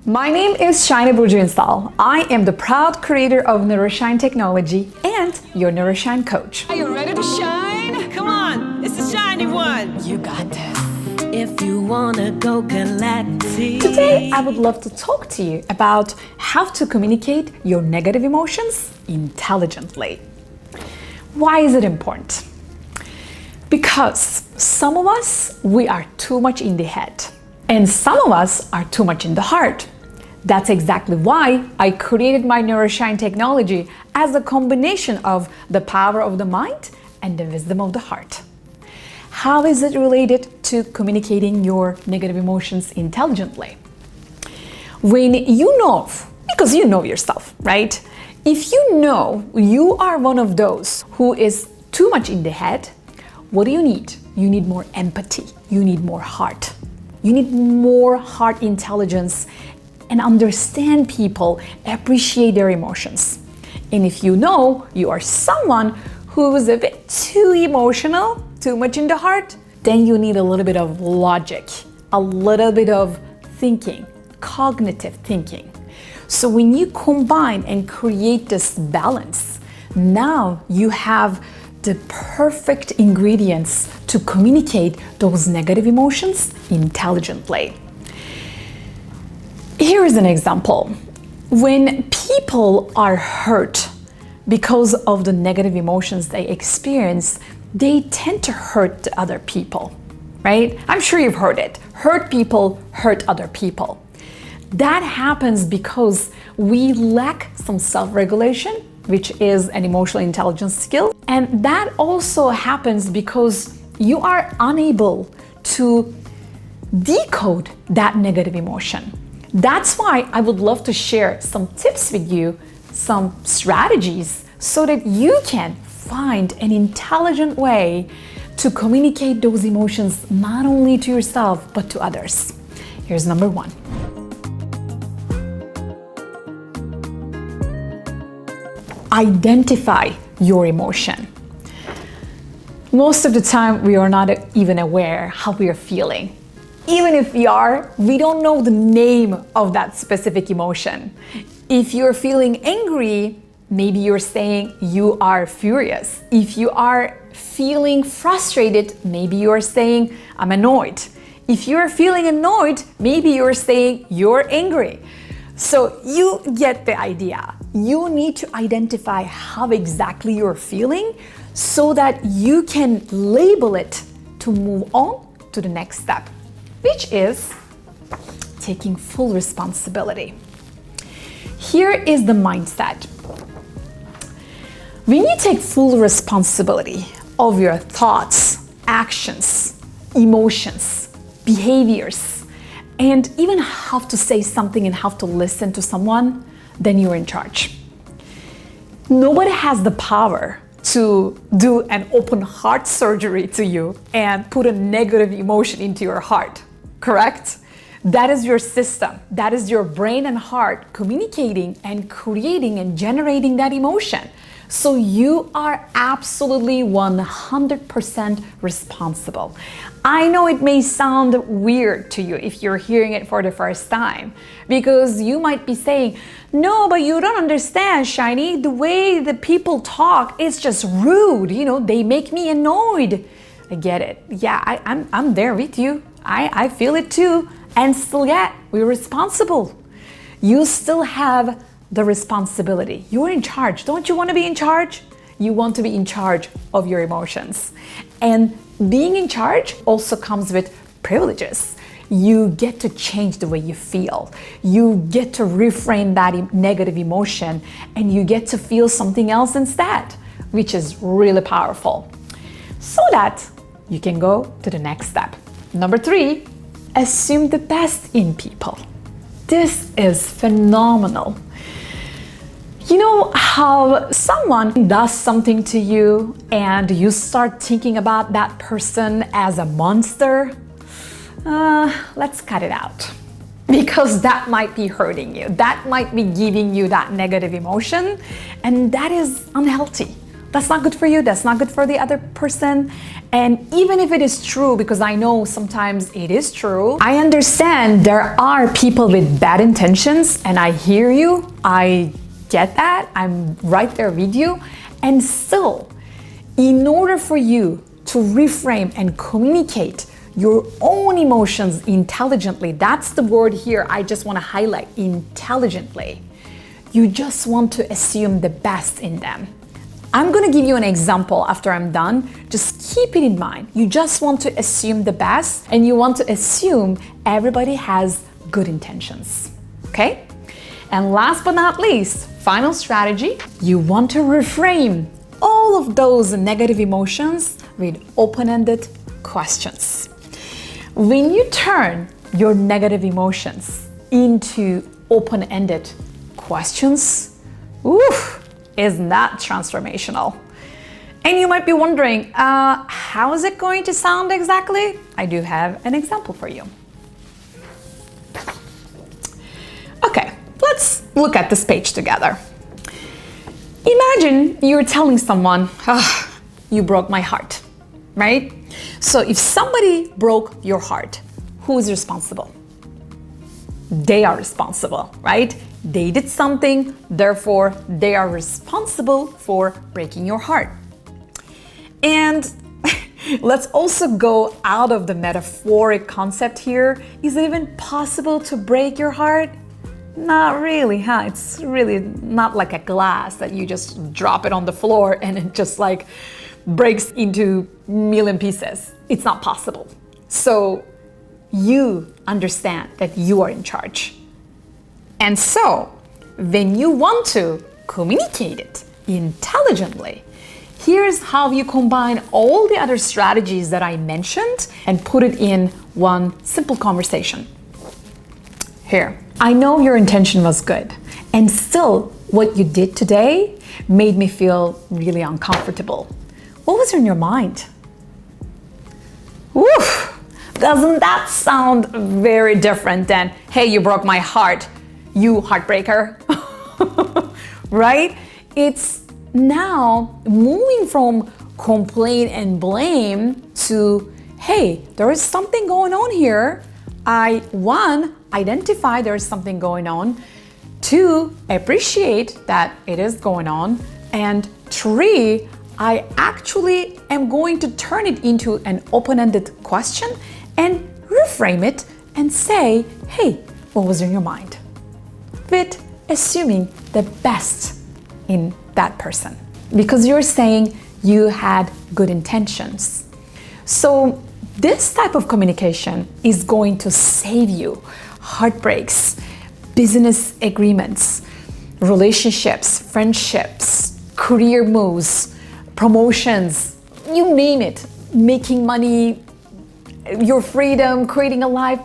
My name is Burcu Unsal. I am the proud creator of neuro-shine technology and your neuro-shine coach. Are you ready to shine? Come on, it's the shiny one. You got this. If you wanna go galactic. Today, I would love to talk to you about how to communicate your negative emotions intelligently. Why is it important? Because some of us, we are too much in the head, and some of us are too much in the heart. That's exactly why I created my neuro-shine technology as a combination of the power of the mind and the wisdom of the heart. How is it related to communicating your negative emotions intelligently? When you know, because you know yourself, right? If you know you are one of those who is too much in the head, what do you need? You need more empathy. You need more heart. You need more heart intelligence and understand people, appreciate their emotions. And if you know you are someone who is a bit too emotional, too much in the heart, then you need a little bit of logic, a little bit of thinking, cognitive thinking. So when you combine and create this balance, now you have the perfect ingredients to communicate those negative emotions intelligently. Here is an example. When people are hurt because of the negative emotions they experience, they tend to hurt the other people, right? I'm sure you've heard it. Hurt people hurt other people. That happens because we lack some self-regulation, which is an emotional intelligence skill. And that also happens because you are unable to decode that negative emotion. That's why I would love to share some tips with you, some strategies, so that you can find an intelligent way to communicate those emotions not only to yourself, but to others. Here's number one. Identify your emotion. Most of the time, we are not even aware how we are feeling. Even if we are, we don't know the name of that specific emotion. If you're feeling angry, maybe you're saying you are furious. If you are feeling frustrated, maybe you're saying I'm annoyed. If you're feeling annoyed, maybe you're saying you're angry. So you get the idea. You need to identify how exactly you're feeling so that you can label it to move on to the next step, which is taking full responsibility. Here is the mindset. When you take full responsibility of your thoughts, actions, emotions, behaviors, and even how to say something and how to listen to someone, then you're in charge. Nobody has the power to do an open heart surgery to you and put a negative emotion into your heart, correct? That is your system. That is your brain and heart communicating and creating and generating that emotion. So you are absolutely 100% responsible. I know it may sound weird to you if you're hearing it for the first time, because you might be saying, no, but you don't understand, Shiny. The way the people talk is just rude. You know, they make me annoyed. I get it. Yeah, I'm there with you. I feel it too. And still yet, we're responsible. You still have the responsibility. You're in charge. Don't you want to be in charge? You want to be in charge of your emotions. And being in charge also comes with privileges. You get to change the way you feel. You get to reframe that negative emotion and you get to feel something else instead, which is really powerful. So that you can go to the next step. Number 3, assume the best in people. This is phenomenal. You know how someone does something to you and you start thinking about that person as a monster? Let's cut it out. Because that might be hurting you. That might be giving you that negative emotion, and that is unhealthy. That's not good for you, that's not good for the other person. And even if it is true, because I know sometimes it is true, I understand there are people with bad intentions, and I hear you, I get that, I'm right there with you. And still, in order for you to reframe and communicate your own emotions intelligently, that's the word here I just want to highlight, intelligently. You just want to assume the best in them. I'm going to give you an example after I'm done. Just keep it in mind. You just want to assume the best, and you want to assume everybody has good intentions. Okay? And last but not least, final strategy, you want to reframe all of those negative emotions with open-ended questions. When you turn your negative emotions into open-ended questions, isn't that transformational? And you might be wondering, how is it going to sound exactly? I do have an example for you. Okay, let's look at this page together. Imagine you're telling someone, you broke my heart, right? So if somebody broke your heart, who is responsible? They are responsible, right? They did something, therefore they are responsible for breaking your heart. And let's also go out of the metaphoric concept here. Is it even possible to break your heart? Not really, huh? It's really not like a glass that you just drop it on the floor and it just like breaks into a million pieces. It's not possible. So you understand that you are in charge. And so when you want to communicate it intelligently, here's how you combine all the other strategies that I mentioned and put it in one simple conversation. Here, I know your intention was good, and still what you did today made me feel really uncomfortable. What was in your mind? Woof! Doesn't that sound very different than, hey, you broke my heart, you heartbreaker? Right? It's now moving from complaint and blame to, hey, there is something going on here. One, identify there is something going on. Two, appreciate that it is going on. And three, I actually am going to turn it into an open-ended question and reframe it and say, hey, what was in your mind? With assuming the best in that person. Because you're saying you had good intentions. So this type of communication is going to save you heartbreaks, business agreements, relationships, friendships, career moves, promotions, you name it, making money, your freedom, creating a life.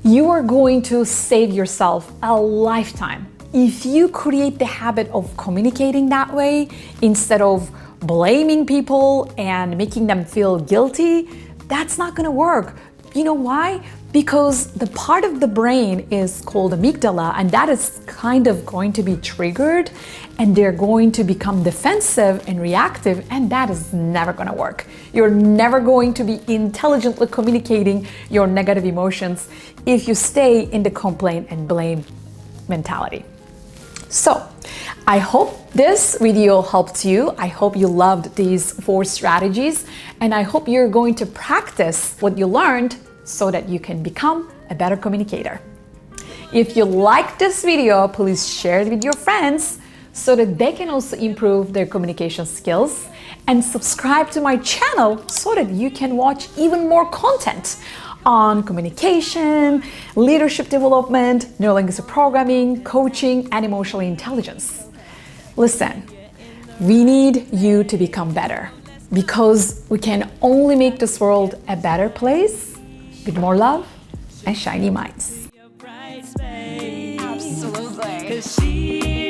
You are going to save yourself a lifetime if you create the habit of communicating that way instead of blaming people and making them feel guilty. That's not gonna work. You know why? Because the part of the brain is called amygdala, and that is kind of going to be triggered, and they're going to become defensive and reactive, and that is never gonna work. You're never going to be intelligently communicating your negative emotions if you stay in the complaint and blame mentality. So, I hope this video helped you. I hope you loved these 4 strategies, and I hope you're going to practice what you learned so that you can become a better communicator. If you like this video, please share it with your friends so that they can also improve their communication skills, and subscribe to my channel so that you can watch even more content on communication, leadership development, neuro-linguistic programming, coaching, and emotional intelligence. Listen, we need you to become better, because we can only make this world a better place with more love and shiny minds. Absolutely.